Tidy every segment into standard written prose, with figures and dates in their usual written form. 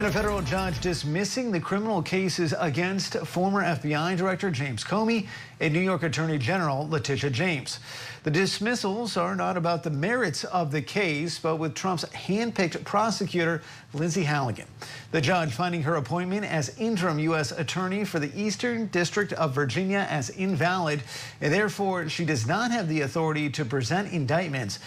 A federal judge dismissing the criminal cases against former FBI Director James Comey and New York Attorney General Letitia James. The dismissals are not about the merits of the case, but with Trump's handpicked prosecutor, Lindsay Halligan. The judge finding her appointment as interim U.S. Attorney for the Eastern District of Virginia as invalid, and therefore she does not have the authority to present indictments.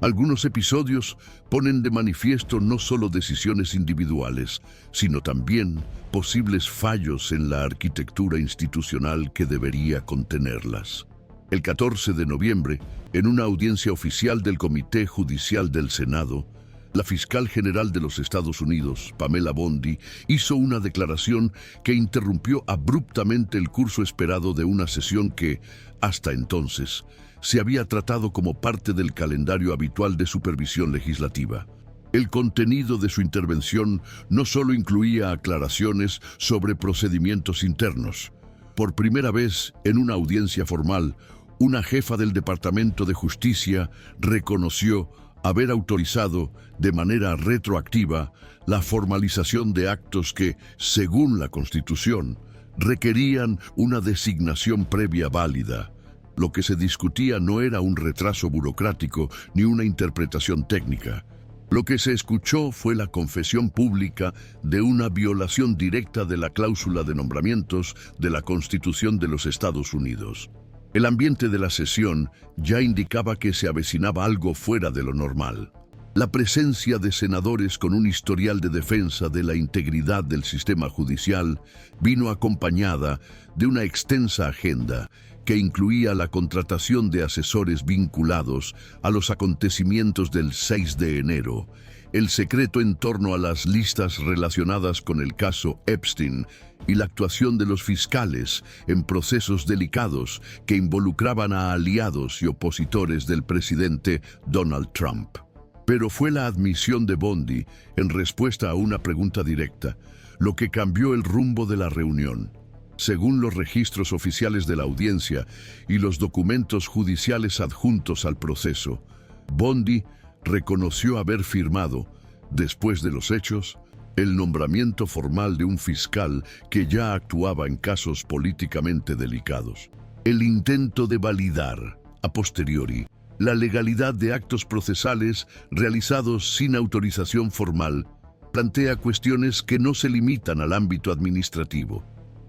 Algunos episodios ponen de manifiesto no solo decisiones individuales, sino también posibles fallos en la arquitectura institucional que debería contenerlas. El 14 de noviembre, en una audiencia oficial del Comité Judicial del Senado, la fiscal general de los Estados Unidos, Pamela Bondi, hizo una declaración que interrumpió abruptamente el curso esperado de una sesión que, hasta entonces, se había tratado como parte del calendario habitual de supervisión legislativa. El contenido de su intervención no solo incluía aclaraciones sobre procedimientos internos. Por primera vez en una audiencia formal, una jefa del Departamento de Justicia reconoció haber autorizado de manera retroactiva la formalización de actos que, según la Constitución, requerían una designación previa válida. Lo que se discutía no era un retraso burocrático ni una interpretación técnica. Lo que se escuchó fue la confesión pública de una violación directa de la cláusula de nombramientos de la Constitución de los Estados Unidos. El ambiente de la sesión ya indicaba que se avecinaba algo fuera de lo normal. La presencia de senadores con un historial de defensa de la integridad del sistema judicial vino acompañada de una extensa agenda que incluía la contratación de asesores vinculados a los acontecimientos del 6 de enero, el secreto en torno a las listas relacionadas con el caso Epstein y la actuación de los fiscales en procesos delicados que involucraban a aliados y opositores del presidente Donald Trump. Pero fue la admisión de Bondi, en respuesta a una pregunta directa, lo que cambió el rumbo de la reunión. Según los registros oficiales de la audiencia y los documentos judiciales adjuntos al proceso, Bondi reconoció haber firmado, después de los hechos, el nombramiento formal de un fiscal que ya actuaba en casos políticamente delicados. El intento de validar, a posteriori, la legalidad de actos procesales realizados sin autorización formal plantea cuestiones que no se limitan al ámbito administrativo.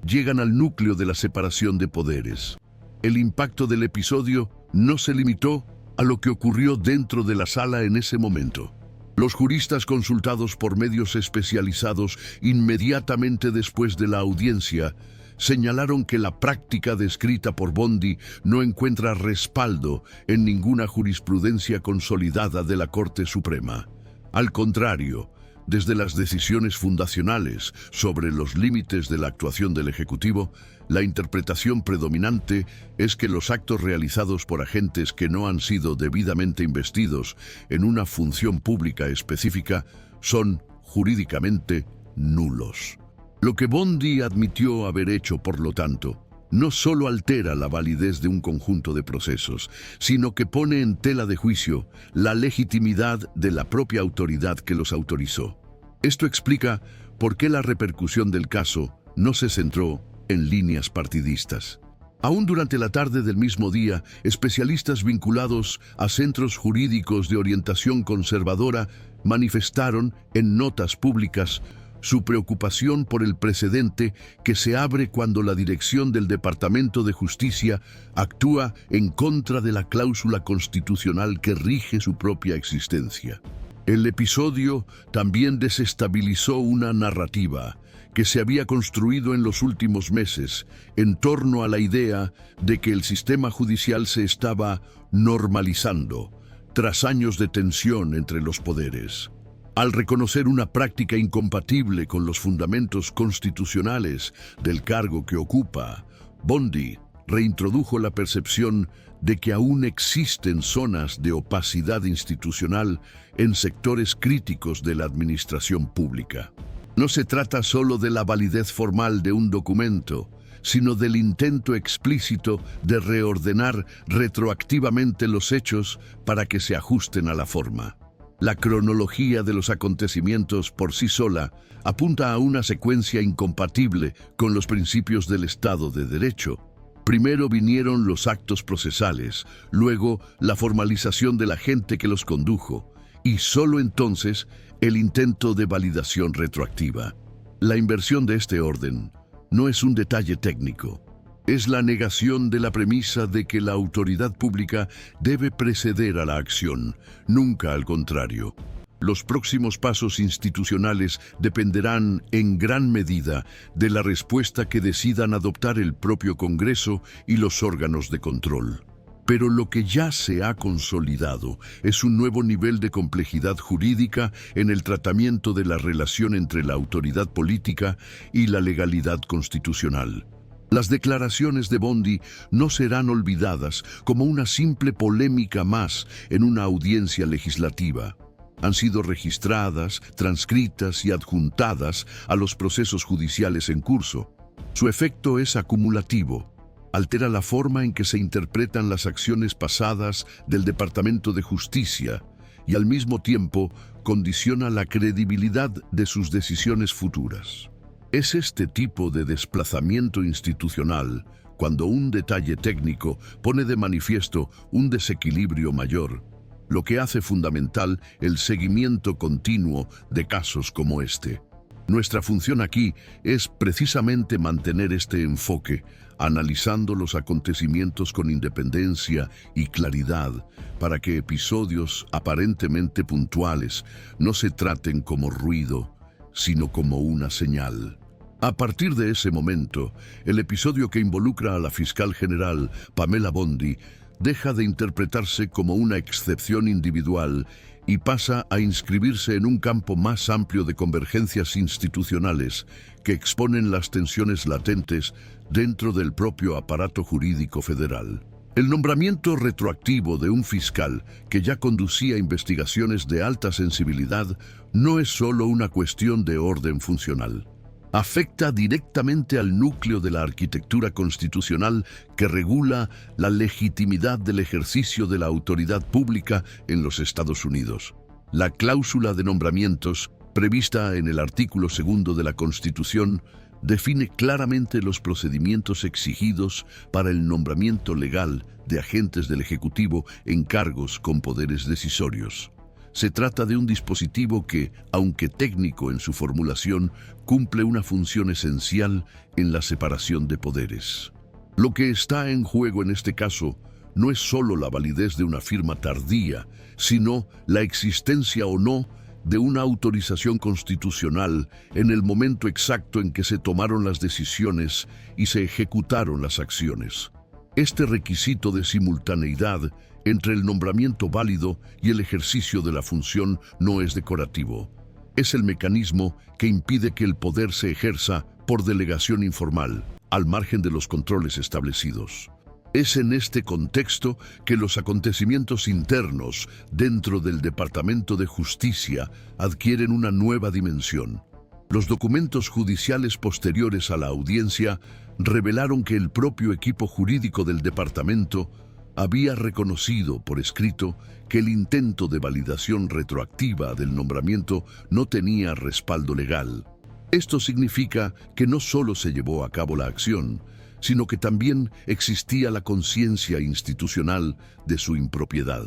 Llegan al núcleo de la separación de poderes. El impacto del episodio no se limitó a lo que ocurrió dentro de la sala en ese momento. Los juristas consultados por medios especializados inmediatamente después de la audiencia señalaron que la práctica descrita por Bondi no encuentra respaldo en ninguna jurisprudencia consolidada de la Corte Suprema. Al contrario, desde las decisiones fundacionales sobre los límites de la actuación del Ejecutivo, la interpretación predominante es que los actos realizados por agentes que no han sido debidamente investidos en una función pública específica son jurídicamente nulos. Lo que Bondi admitió haber hecho, por lo tanto, no solo altera la validez de un conjunto de procesos, sino que pone en tela de juicio la legitimidad de la propia autoridad que los autorizó. Esto explica por qué la repercusión del caso no se centró en líneas partidistas. Aún durante la tarde del mismo día, especialistas vinculados a centros jurídicos de orientación conservadora manifestaron en notas públicas su preocupación por el precedente que se abre cuando la dirección del Departamento de Justicia actúa en contra de la cláusula constitucional que rige su propia existencia. El episodio también desestabilizó una narrativa que se había construido en los últimos meses en torno a la idea de que el sistema judicial se estaba normalizando tras años de tensión entre los poderes. Al reconocer una práctica incompatible con los fundamentos constitucionales del cargo que ocupa, Bondi reintrodujo la percepción de que aún existen zonas de opacidad institucional en sectores críticos de la administración pública. No se trata solo de la validez formal de un documento, sino del intento explícito de reordenar retroactivamente los hechos para que se ajusten a la forma. La cronología de los acontecimientos por sí sola apunta a una secuencia incompatible con los principios del Estado de Derecho. Primero vinieron los actos procesales, luego la formalización del agente que los condujo, y solo entonces el intento de validación retroactiva. La inversión de este orden no es un detalle técnico, es la negación de la premisa de que la autoridad pública debe preceder a la acción, nunca al contrario. Los próximos pasos institucionales dependerán en gran medida de la respuesta que decidan adoptar el propio Congreso y los órganos de control. Pero lo que ya se ha consolidado es un nuevo nivel de complejidad jurídica en el tratamiento de la relación entre la autoridad política y la legalidad constitucional. Las declaraciones de Bondi no serán olvidadas como una simple polémica más en una audiencia legislativa. Han sido registradas, transcritas y adjuntadas a los procesos judiciales en curso. Su efecto es acumulativo. Altera la forma en que se interpretan las acciones pasadas del Departamento de Justicia y al mismo tiempo condiciona la credibilidad de sus decisiones futuras. Es este tipo de desplazamiento institucional cuando un detalle técnico pone de manifiesto un desequilibrio mayor, lo que hace fundamental el seguimiento continuo de casos como este. Nuestra función aquí es precisamente mantener este enfoque, analizando los acontecimientos con independencia y claridad, para que episodios aparentemente puntuales no se traten como ruido, sino como una señal. A partir de ese momento, el episodio que involucra a la fiscal general Pamela Bondi deja de interpretarse como una excepción individual y pasa a inscribirse en un campo más amplio de convergencias institucionales que exponen las tensiones latentes dentro del propio aparato jurídico federal. El nombramiento retroactivo de un fiscal que ya conducía investigaciones de alta sensibilidad no es solo una cuestión de orden funcional. Afecta directamente al núcleo de la arquitectura constitucional que regula la legitimidad del ejercicio de la autoridad pública en los Estados Unidos. La cláusula de nombramientos, prevista en el artículo 2 de la Constitución, define claramente los procedimientos exigidos para el nombramiento legal de agentes del Ejecutivo en cargos con poderes decisorios. Se trata de un dispositivo que, aunque técnico en su formulación, cumple una función esencial en la separación de poderes. Lo que está en juego en este caso no es solo la validez de una firma tardía, sino la existencia o no de una autorización constitucional en el momento exacto en que se tomaron las decisiones y se ejecutaron las acciones. Este requisito de simultaneidad entre el nombramiento válido y el ejercicio de la función no es decorativo. Es el mecanismo que impide que el poder se ejerza por delegación informal, al margen de los controles establecidos. Es en este contexto que los acontecimientos internos dentro del Departamento de Justicia adquieren una nueva dimensión. Los documentos judiciales posteriores a la audiencia revelaron que el propio equipo jurídico del departamento había reconocido por escrito que el intento de validación retroactiva del nombramiento no tenía respaldo legal. Esto significa que no solo se llevó a cabo la acción, sino que también existía la conciencia institucional de su impropiedad.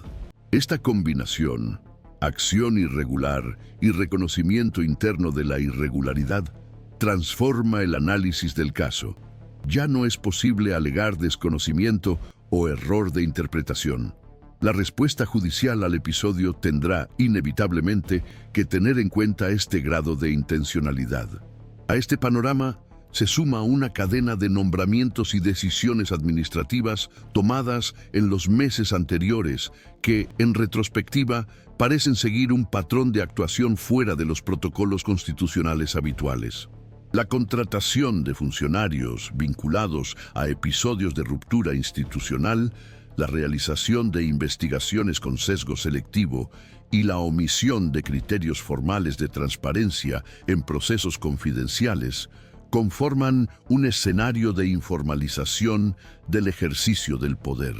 Esta combinación, acción irregular y reconocimiento interno de la irregularidad, transforma el análisis del caso. Ya no es posible alegar desconocimiento o error de interpretación. La respuesta judicial al episodio tendrá inevitablemente que tener en cuenta este grado de intencionalidad. A este panorama se suma una cadena de nombramientos y decisiones administrativas tomadas en los meses anteriores que, en retrospectiva, parecen seguir un patrón de actuación fuera de los protocolos constitucionales habituales. La contratación de funcionarios vinculados a episodios de ruptura institucional, la realización de investigaciones con sesgo selectivo y la omisión de criterios formales de transparencia en procesos confidenciales conforman un escenario de informalización del ejercicio del poder.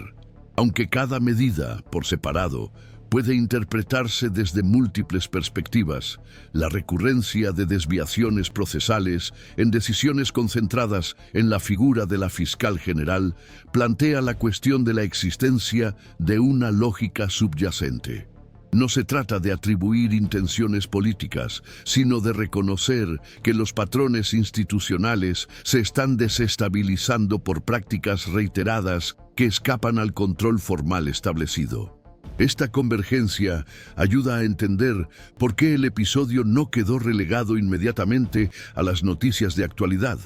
Aunque cada medida, por separado, puede interpretarse desde múltiples perspectivas, la recurrencia de desviaciones procesales en decisiones concentradas en la figura de la fiscal general plantea la cuestión de la existencia de una lógica subyacente. No se trata de atribuir intenciones políticas, sino de reconocer que los patrones institucionales se están desestabilizando por prácticas reiteradas que escapan al control formal establecido. Esta convergencia ayuda a entender por qué el episodio no quedó relegado inmediatamente a las noticias de actualidad.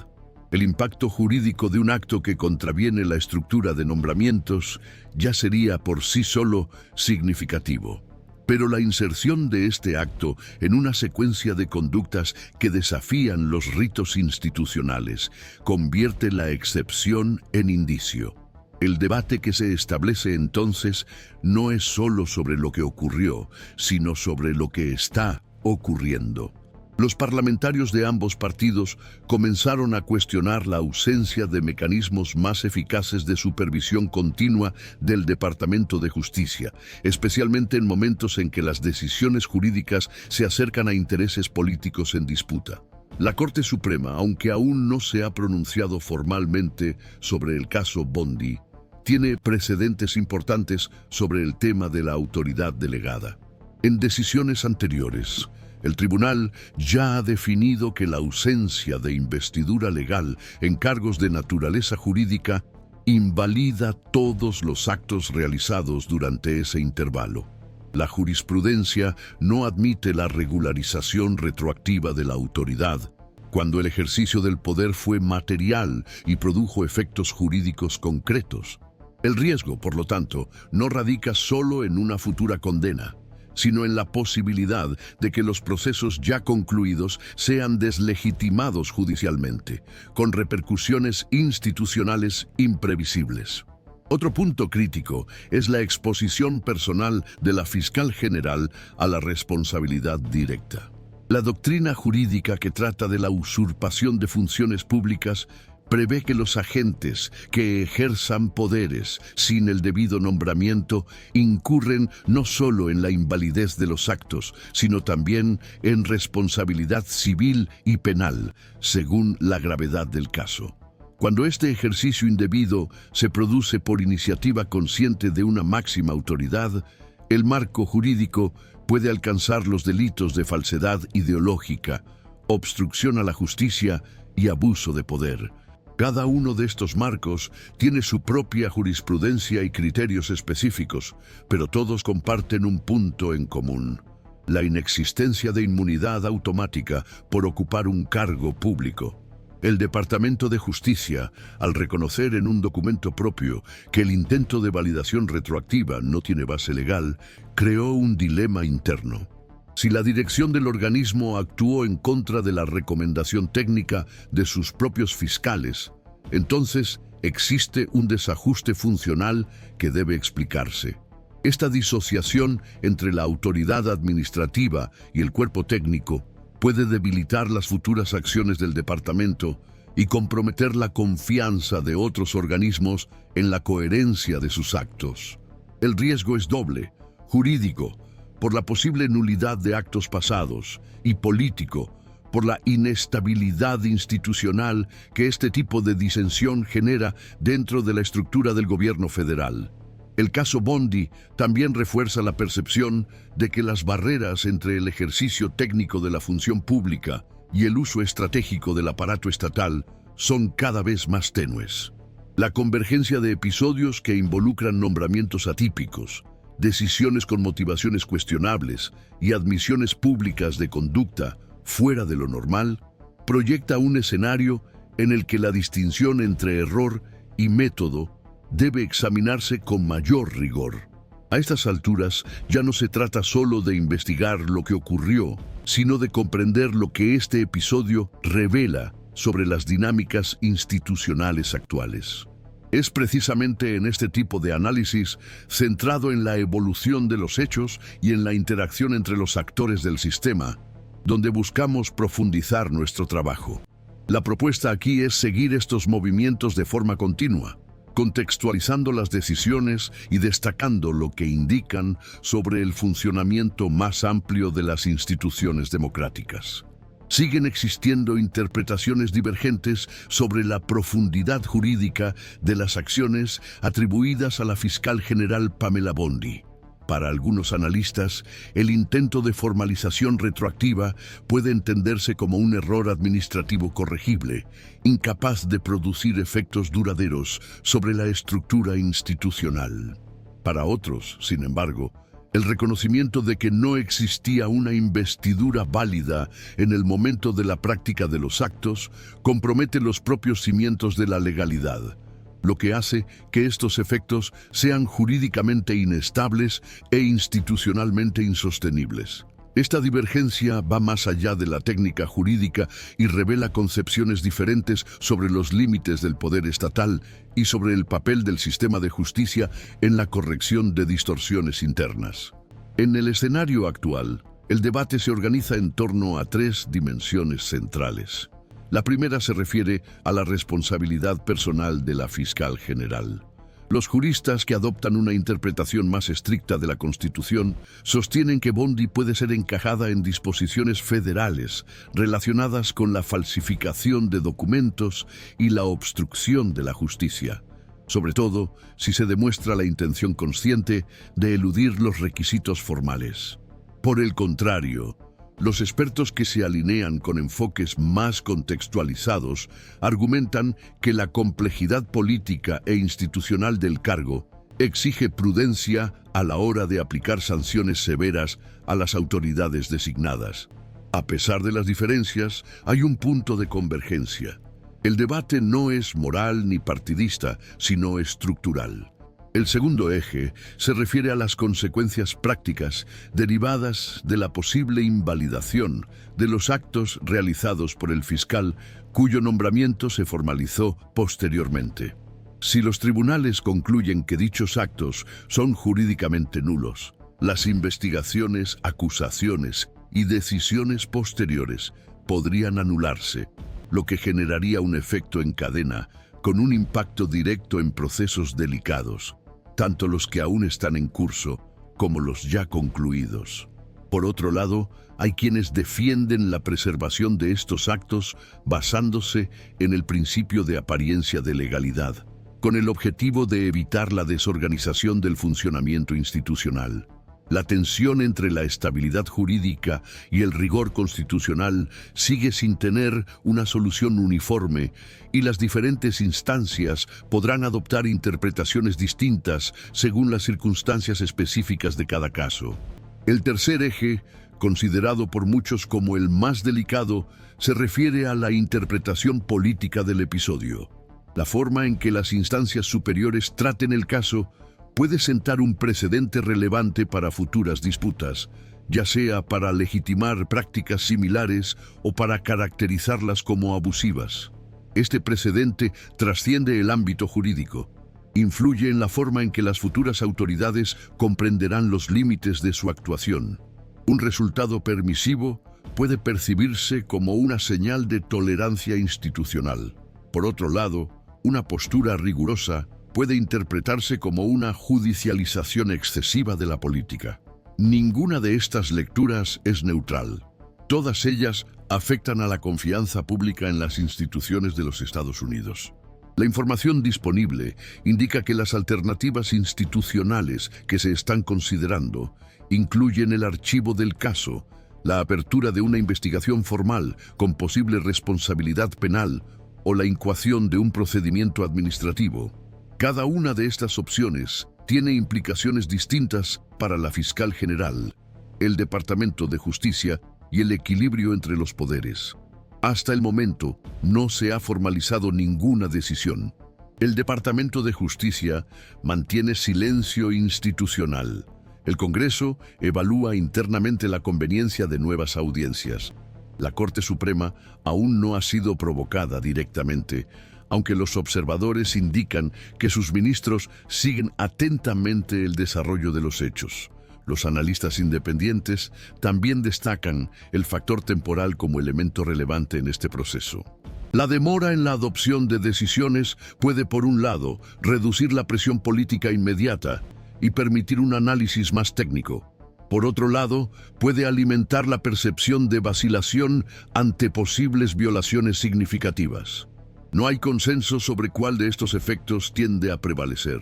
El impacto jurídico de un acto que contraviene la estructura de nombramientos ya sería por sí solo significativo. Pero la inserción de este acto en una secuencia de conductas que desafían los ritos institucionales convierte la excepción en indicio. El debate que se establece entonces no es solo sobre lo que ocurrió, sino sobre lo que está ocurriendo. Los parlamentarios de ambos partidos comenzaron a cuestionar la ausencia de mecanismos más eficaces de supervisión continua del Departamento de Justicia, especialmente en momentos en que las decisiones jurídicas se acercan a intereses políticos en disputa. La Corte Suprema, aunque aún no se ha pronunciado formalmente sobre el caso Bondi, tiene precedentes importantes sobre el tema de la autoridad delegada. En decisiones anteriores, el tribunal ya ha definido que la ausencia de investidura legal en cargos de naturaleza jurídica invalida todos los actos realizados durante ese intervalo. La jurisprudencia no admite la regularización retroactiva de la autoridad cuando el ejercicio del poder fue material y produjo efectos jurídicos concretos. El riesgo, por lo tanto, no radica solo en una futura condena, sino en la posibilidad de que los procesos ya concluidos sean deslegitimados judicialmente, con repercusiones institucionales imprevisibles. Otro punto crítico es la exposición personal de la fiscal general a la responsabilidad directa. La doctrina jurídica que trata de la usurpación de funciones públicas prevé que los agentes que ejerzan poderes sin el debido nombramiento incurren no solo en la invalidez de los actos, sino también en responsabilidad civil y penal, según la gravedad del caso. Cuando este ejercicio indebido se produce por iniciativa consciente de una máxima autoridad, el marco jurídico puede alcanzar los delitos de falsedad ideológica, obstrucción a la justicia y abuso de poder. Cada uno de estos marcos tiene su propia jurisprudencia y criterios específicos, pero todos comparten un punto en común: la inexistencia de inmunidad automática por ocupar un cargo público. El Departamento de Justicia, al reconocer en un documento propio que el intento de validación retroactiva no tiene base legal, creó un dilema interno. Si la dirección del organismo actuó en contra de la recomendación técnica de sus propios fiscales, entonces existe un desajuste funcional que debe explicarse. Esta disociación entre la autoridad administrativa y el cuerpo técnico puede debilitar las futuras acciones del departamento y comprometer la confianza de otros organismos en la coherencia de sus actos. El riesgo es doble: jurídico, por la posible nulidad de actos pasados, y político, por la inestabilidad institucional que este tipo de disensión genera dentro de la estructura del gobierno federal. El caso Bondi también refuerza la percepción de que las barreras entre el ejercicio técnico de la función pública y el uso estratégico del aparato estatal son cada vez más tenues. La convergencia de episodios que involucran nombramientos atípicos, decisiones con motivaciones cuestionables y admisiones públicas de conducta fuera de lo normal, proyecta un escenario en el que la distinción entre error y método debe examinarse con mayor rigor. A estas alturas ya no se trata solo de investigar lo que ocurrió, sino de comprender lo que este episodio revela sobre las dinámicas institucionales actuales. Es precisamente en este tipo de análisis, centrado en la evolución de los hechos y en la interacción entre los actores del sistema, donde buscamos profundizar nuestro trabajo. La propuesta aquí es seguir estos movimientos de forma continua, contextualizando las decisiones y destacando lo que indican sobre el funcionamiento más amplio de las instituciones democráticas. Siguen existiendo interpretaciones divergentes sobre la profundidad jurídica de las acciones atribuidas a la fiscal general Pamela Bondi. Para algunos analistas, el intento de formalización retroactiva puede entenderse como un error administrativo corregible, incapaz de producir efectos duraderos sobre la estructura institucional. Para otros, sin embargo, el reconocimiento de que no existía una investidura válida en el momento de la práctica de los actos compromete los propios cimientos de la legalidad, lo que hace que estos efectos sean jurídicamente inestables e institucionalmente insostenibles. Esta divergencia va más allá de la técnica jurídica y revela concepciones diferentes sobre los límites del poder estatal y sobre el papel del sistema de justicia en la corrección de distorsiones internas. En el escenario actual, el debate se organiza en torno a tres dimensiones centrales. La primera se refiere a la responsabilidad personal de la fiscal general. Los juristas que adoptan una interpretación más estricta de la Constitución sostienen que Bondi puede ser encajada en disposiciones federales relacionadas con la falsificación de documentos y la obstrucción de la justicia, sobre todo si se demuestra la intención consciente de eludir los requisitos formales. Por el contrario, los expertos que se alinean con enfoques más contextualizados argumentan que la complejidad política e institucional del cargo exige prudencia a la hora de aplicar sanciones severas a las autoridades designadas. A pesar de las diferencias, hay un punto de convergencia. El debate no es moral ni partidista, sino estructural. El segundo eje se refiere a las consecuencias prácticas derivadas de la posible invalidación de los actos realizados por el fiscal cuyo nombramiento se formalizó posteriormente. Si los tribunales concluyen que dichos actos son jurídicamente nulos, las investigaciones, acusaciones y decisiones posteriores podrían anularse, lo que generaría un efecto en cadena con un impacto directo en procesos delicados, tanto los que aún están en curso como los ya concluidos. Por otro lado, hay quienes defienden la preservación de estos actos basándose en el principio de apariencia de legalidad, con el objetivo de evitar la desorganización del funcionamiento institucional. La tensión entre la estabilidad jurídica y el rigor constitucional sigue sin tener una solución uniforme y las diferentes instancias podrán adoptar interpretaciones distintas según las circunstancias específicas de cada caso. El tercer eje, considerado por muchos como el más delicado, se refiere a la interpretación política del episodio. La forma en que las instancias superiores traten el caso puede sentar un precedente relevante para futuras disputas, ya sea para legitimar prácticas similares o para caracterizarlas como abusivas. Este precedente trasciende el ámbito jurídico. Influye en la forma en que las futuras autoridades comprenderán los límites de su actuación. Un resultado permisivo puede percibirse como una señal de tolerancia institucional. Por otro lado, una postura rigurosa puede interpretarse como una judicialización excesiva de la política. Ninguna de estas lecturas es neutral. Todas ellas afectan a la confianza pública en las instituciones de los Estados Unidos. La información disponible indica que las alternativas institucionales que se están considerando incluyen el archivo del caso, la apertura de una investigación formal con posible responsabilidad penal o la incoación de un procedimiento administrativo. Cada una de estas opciones tiene implicaciones distintas para la fiscal general, el Departamento de Justicia y el equilibrio entre los poderes. Hasta el momento, no se ha formalizado ninguna decisión. El Departamento de Justicia mantiene silencio institucional. El Congreso evalúa internamente la conveniencia de nuevas audiencias. La Corte Suprema aún no ha sido provocada directamente, aunque los observadores indican que sus ministros siguen atentamente el desarrollo de los hechos. Los analistas independientes también destacan el factor temporal como elemento relevante en este proceso. La demora en la adopción de decisiones puede, por un lado, reducir la presión política inmediata y permitir un análisis más técnico. Por otro lado, puede alimentar la percepción de vacilación ante posibles violaciones significativas. No hay consenso sobre cuál de estos efectos tiende a prevalecer.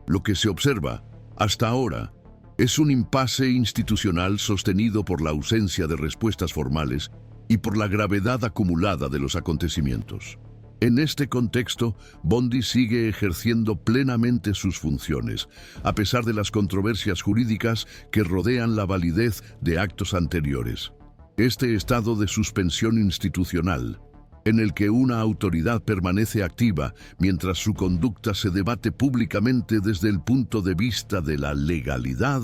Lo que se observa, hasta ahora, es un impasse institucional sostenido por la ausencia de respuestas formales y por la gravedad acumulada de los acontecimientos. En este contexto, Bondi sigue ejerciendo plenamente sus funciones, a pesar de las controversias jurídicas que rodean la validez de actos anteriores. Este estado de suspensión institucional, en el que una autoridad permanece activa mientras su conducta se debate públicamente desde el punto de vista de la legalidad,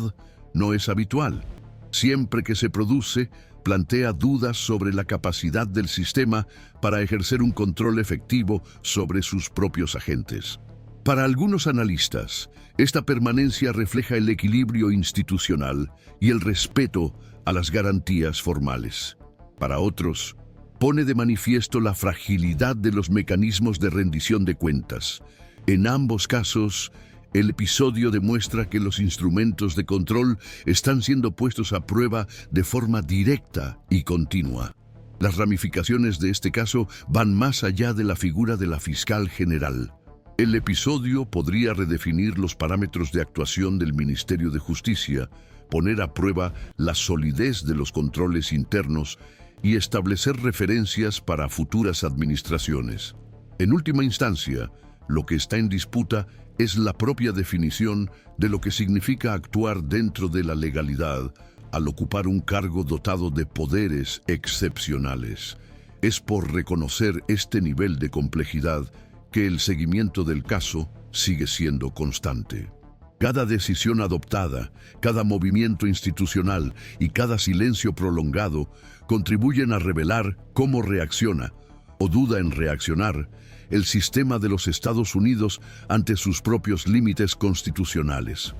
no es habitual. Siempre que se produce, plantea dudas sobre la capacidad del sistema para ejercer un control efectivo sobre sus propios agentes. Para algunos analistas, esta permanencia refleja el equilibrio institucional y el respeto a las garantías formales. Para otros, pone de manifiesto la fragilidad de los mecanismos de rendición de cuentas. En ambos casos, el episodio demuestra que los instrumentos de control están siendo puestos a prueba de forma directa y continua. Las ramificaciones de este caso van más allá de la figura de la fiscal general. El episodio podría redefinir los parámetros de actuación del Ministerio de Justicia, poner a prueba la solidez de los controles internos y establecer referencias para futuras administraciones. En última instancia, lo que está en disputa es la propia definición de lo que significa actuar dentro de la legalidad al ocupar un cargo dotado de poderes excepcionales. Es por reconocer este nivel de complejidad que el seguimiento del caso sigue siendo constante. Cada decisión adoptada, cada movimiento institucional y cada silencio prolongado contribuyen a revelar cómo reacciona o duda en reaccionar el sistema de los Estados Unidos ante sus propios límites constitucionales.